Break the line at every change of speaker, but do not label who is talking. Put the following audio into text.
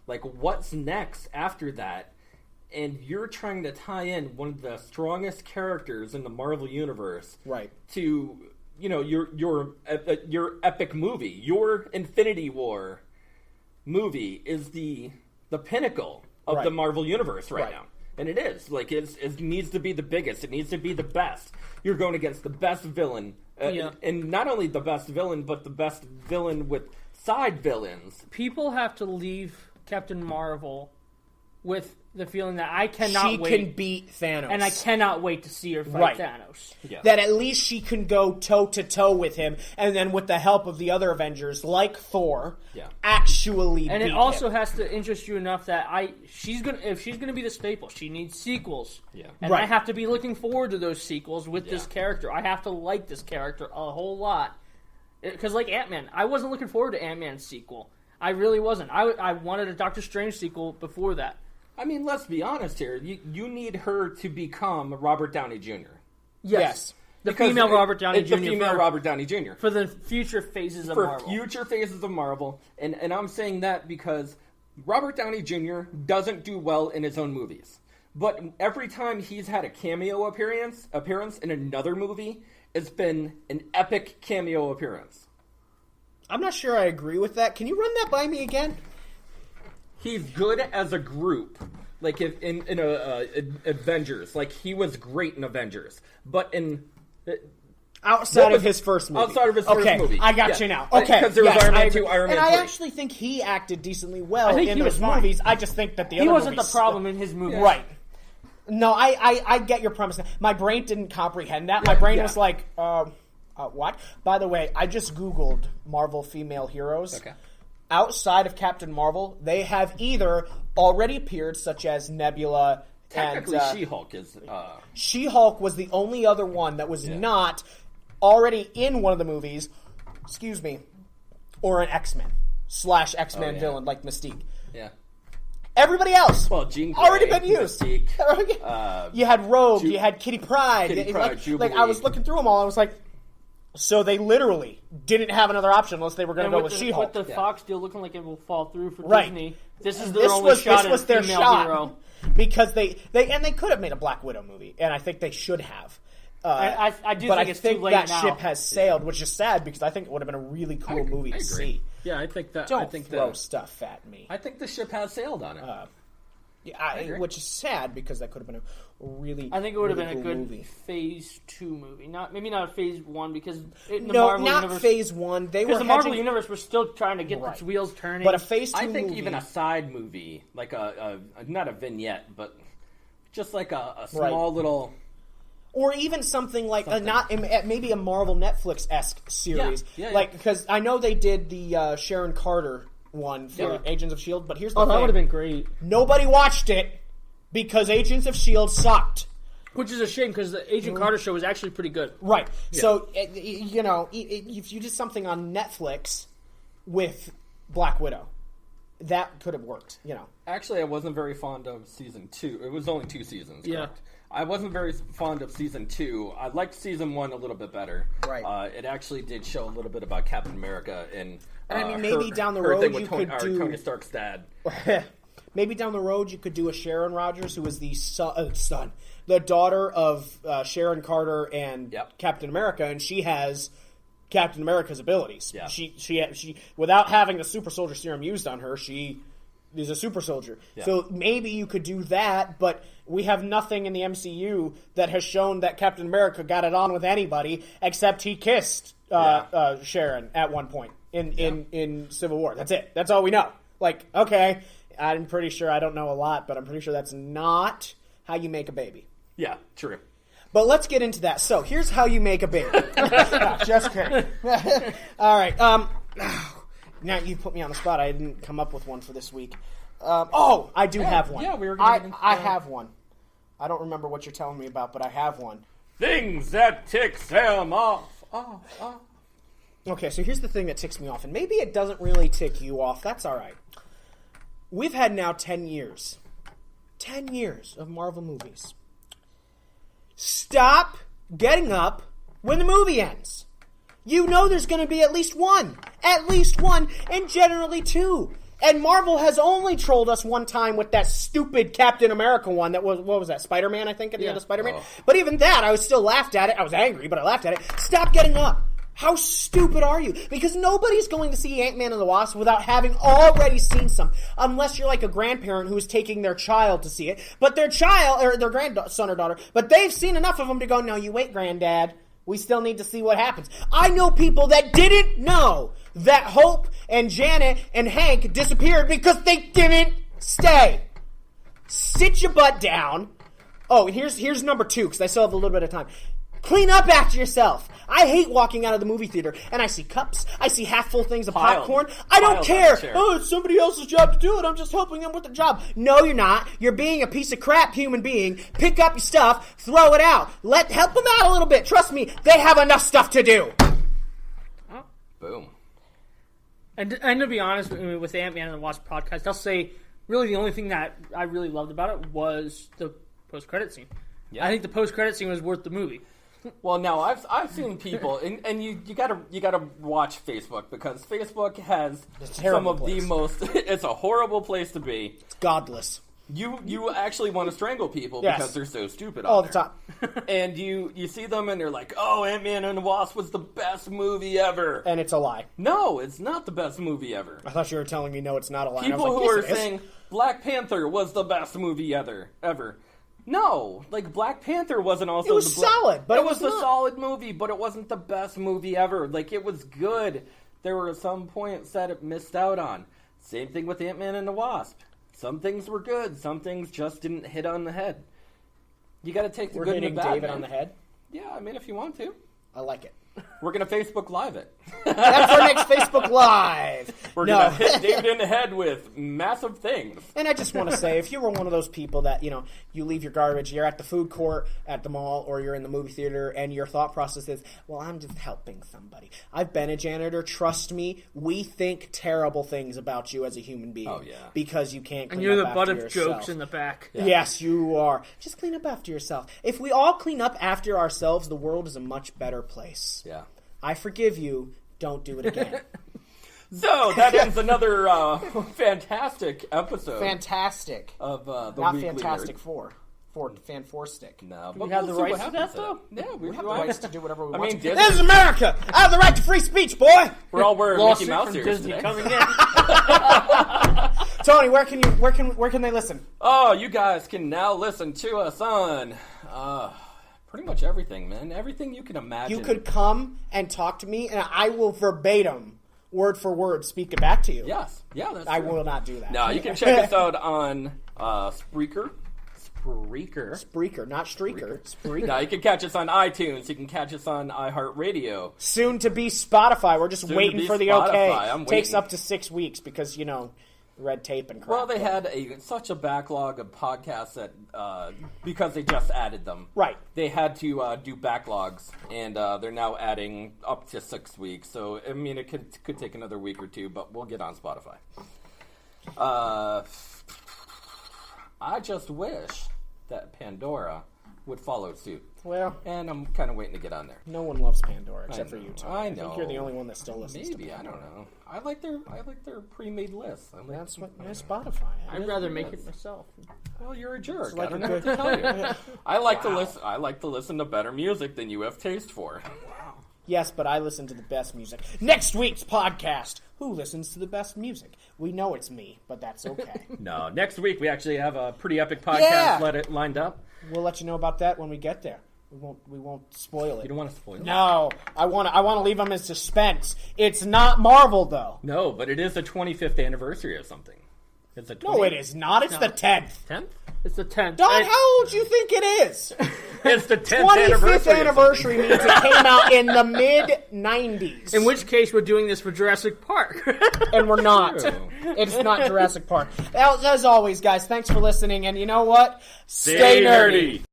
Like, what's next after that? And you're trying to tie in one of the strongest characters in the Marvel Universe,
right,
to your epic movie. Your Infinity War movie is the pinnacle of the Marvel Universe right now. And it is. Like, it needs to be the biggest. It needs to be the best. You're going against the best villain. And not only the best villain, but the best villain with side villains.
People have to leave Captain Marvel with the feeling that I cannot wait.
She can beat Thanos.
And I cannot wait to see her fight Thanos.
Yeah. That at least she can go toe-to-toe with him, and then with the help of the other Avengers, like Thor, actually
and
beat
it also
him.
has to interest you enough that if she's gonna be the staple, she needs sequels.
Yeah.
And I have to be looking forward to those sequels with this character. I have to like this character a whole lot. Because like Ant-Man, I wasn't looking forward to Ant-Man's sequel. I really wasn't. I wanted a Doctor Strange sequel before that.
I mean, let's be honest here. You need her to become Robert Downey Jr.
Yes.
The female Robert Downey Jr.
The female Robert Downey Jr.
For the future phases of Marvel.
For future phases of Marvel. And I'm saying that because Robert Downey Jr. doesn't do well in his own movies. But every time he's had a cameo appearance in another movie, it's been an epic cameo appearance.
I'm not sure I agree with that. Can you run that by me again?
He's good as a group, like in Avengers. Like, he was great in Avengers, but in
outside of his first movie.
Outside of his first movie,
I got you now. Okay,
because there was Iron Man 2, Iron Man 3.
And I actually think he acted decently well in those movies. I just think that the other
wasn't
movies,
the problem in his movie,
right? No, I get your premise. My brain didn't comprehend that. My brain was like, what? By the way, I just Googled Marvel female heroes.
Okay.
Outside of Captain Marvel, they have either already appeared, such as Nebula.
Technically,
and,
She-Hulk is...
She-Hulk was the only other one that was not already in one of the movies, or an X-Men / X-Men villain like Mystique.
Yeah.
Everybody else
Jean Grey,
already been used.
Mystique,
you had Rogue, you had Kitty Pryde.
Jubilee.
Like I was looking through them all, I was like, so they literally didn't have another option unless they were going to go with She-Hulk.
With the Fox deal looking like it will fall through for
Right.
Disney, this is their only shot at a female hero.
Because they could have made a Black Widow movie, and I think they should have.
I do
but
think
I
it's
think
too late
that
now.
ship has sailed, which is sad because I think it would have been a really cool movie to see.
Yeah, I think that.
Don't throw stuff at me.
I think the ship has sailed on it.
Which is sad because that could have been a really.
I think it would have
really
been a
cool
good
movie.
Phase 2 movie. Maybe not a Phase 1 because in the
No,
Marvel
not
universe,
Phase 1.
Because the Marvel universe was still trying to get its wheels turning.
But a Phase 2
I think
movie,
even a side movie, like a not a vignette, but just like a small little.
or even something like maybe a Marvel Netflix-esque series.
Yeah.
Because I know they did the Sharon Carter one for Agents of S.H.I.E.L.D., but here's the thing.
that would have been great.
Nobody watched it because Agents of S.H.I.E.L.D. sucked.
Which is a shame because the Agent Carter show was actually pretty good.
Right. Yeah. So, if you did something on Netflix with Black Widow, that could have worked,
Actually, I wasn't very fond of season 2. It was only 2 seasons,
Yeah.
correct? I wasn't very fond of season 2. I liked season 1 a little bit better.
Right.
It actually did show a little bit about Captain America and
I mean, maybe down the
her
road
thing with
you
Tony,
could do
Tony Stark's dad.
Maybe down the road you could do a Sharon Rogers, who was the the daughter of Sharon Carter and Captain America, and she has Captain America's abilities.
Yeah.
She without having the super soldier serum used on her, she is a super soldier.
Yeah.
So maybe you could do that, but we have nothing in the MCU that has shown that Captain America got it on with anybody except he kissed Sharon at one point in Civil War. That's it. That's all we know. Like, okay, I'm pretty sure I don't know a lot, but I'm pretty sure that's not how you make a baby.
Yeah, true.
But let's get into that. So here's how you make a baby. Just kidding. All right. Now you put me on the spot. I didn't come up with one for this week. I do have one.
Yeah, we were going to
I have one. I don't remember what you're telling me about, but I have one.
Things that tick Sam off.
Okay, so here's the thing that ticks me off, and maybe it doesn't really tick you off. That's all right. We've had now 10 years. 10 years of Marvel movies. Stop getting up when the movie ends. You know there's going to be at least one, and generally 2. And Marvel has only trolled us one time with that stupid Captain America one that was, what was that, Spider-Man, I think, at the end of Spider-Man? Oh. But even that, I was still laughed at it. I was angry, but I laughed at it. Stop getting up. How stupid are you? Because nobody's going to see Ant-Man and the Wasp without having already seen some. Unless you're like a grandparent who is taking their child to see it. But their child, or their grandson or daughter, but they've seen enough of them to go, no, you wait, Granddad. We still need to see what happens. I know people that didn't know that Hope and Janet and Hank disappeared because they didn't stay. Sit your butt down. Oh, and here's number 2, because I still have a little bit of time. Clean up after yourself. I hate walking out of the movie theater and I see cups. I see half full things of popcorn. I don't care. Oh, it's somebody else's job to do it. I'm just helping them with the job. No, you're not. You're being a piece of crap human being. Pick up your stuff. Throw it out. Help them out a little bit. Trust me, they have enough stuff to do.
Oh. Boom.
And to be honest with Ant-Man and the Wasp podcast, I'll say really the only thing that I really loved about it was the post-credit scene. Yeah. I think the post-credit scene was worth the movie.
Well, now I've seen people, and you gotta watch Facebook, because Facebook has some of the most. It's a horrible place to be.
It's godless.
You actually want to strangle people because they're so stupid
all the time.
And you see them and they're like, "Oh, Ant-Man and the Wasp was the best movie ever,"
and it's a lie.
No, it's not the best movie ever.
I thought you were telling me no, it's not a lie.
People who are saying Black Panther was the best movie ever. No, like Black Panther wasn't also.
It was solid, but
it was a solid movie, but it wasn't the best movie ever. Like, it was good. There were some points that it missed out on. Same thing with Ant-Man and the Wasp. Some things were good. Some things just didn't hit on the head. You got to take the good and the bad.
David on the head.
Yeah, I mean, if you want to,
I like it.
We're going to Facebook Live it.
That's our next Facebook Live.
We're going to hit David in the head with massive things.
And I just want to say, if you were one of those people that, you leave your garbage, you're at the food court, at the mall, or you're in the movie theater, and your thought process is, well, I'm just helping somebody. I've been a janitor. Trust me, we think terrible things about you as a human being.
Oh, yeah.
Because you can't clean up after yourself.
And you're the butt of jokes in the back.
Yeah. Yes, you are. Just clean up after yourself. If we all clean up after ourselves, the world is a much better place.
Yeah.
I forgive you. Don't do it again.
So that ends another fantastic episode.
Fantastic
of the
not
Weekly
Fantastic
Nerd.
Four. Fan Four Stick.
No,
do
but
we have
we'll
the
see
rights
what
to that,
happens
though?
Yeah,
We have the rights to do whatever we want to.
Disney,
This is America. I have the right to free speech, boy.
We're all wearing Mickey Mouse
from
ears
Disney
today.
coming in.
Tony, where can they listen?
Oh, you guys can now listen to us on pretty much everything, man. Everything you can imagine.
You could come and talk to me, and I will verbatim, word for word, speak it back to you.
Yes. Yeah, that's
I
true.
will not do that.
No, you can check us out on Spreaker, not Streaker. Spreaker. No, you can catch us on iTunes. You can catch us on iHeartRadio.
Soon to be Spotify. We're just waiting for the
Spotify.
okay. Takes up to 6 weeks because, red tape and crap.
Well, they had such a backlog of podcasts that because they just added them.
Right.
They had to do backlogs, and they're now adding up to 6 weeks. So, I mean, it could take another week or two, but we'll get on Spotify. I just wish that Pandora would follow suit.
Well,
and I'm kind of waiting to get on there.
No one loves Pandora except for you, Tony.
I know.
I think you're the only one that still listens to Pandora.
I don't know. I like their pre-made lists.
That's what Spotify.
I'd rather make it myself.
Well, you're a jerk.
Like
I don't know what to tell you. I like to listen to better music than you have taste for.
Wow. Yes, but I listen to the best music. Next week's podcast. Who listens to the best music? We know it's me, but that's okay.
No, next week we actually have a pretty epic podcast lined up.
We'll let you know about that when we get there. We won't spoil it.
You don't want to spoil it?
No, I want to leave them in suspense. It's not Marvel though.
No, but it is the 25th anniversary of something. It's the 20th.
No, it is not. It's the 10th.
10th?
It's the 10th.
Don, how old do you think it is?
It's the 10th
25th anniversary means it came out in the mid-90s.
In which case, we're doing this for Jurassic Park.
And we're not.
True.
It's not Jurassic Park. As always, guys, thanks for listening. And you know what?
Stay nerdy.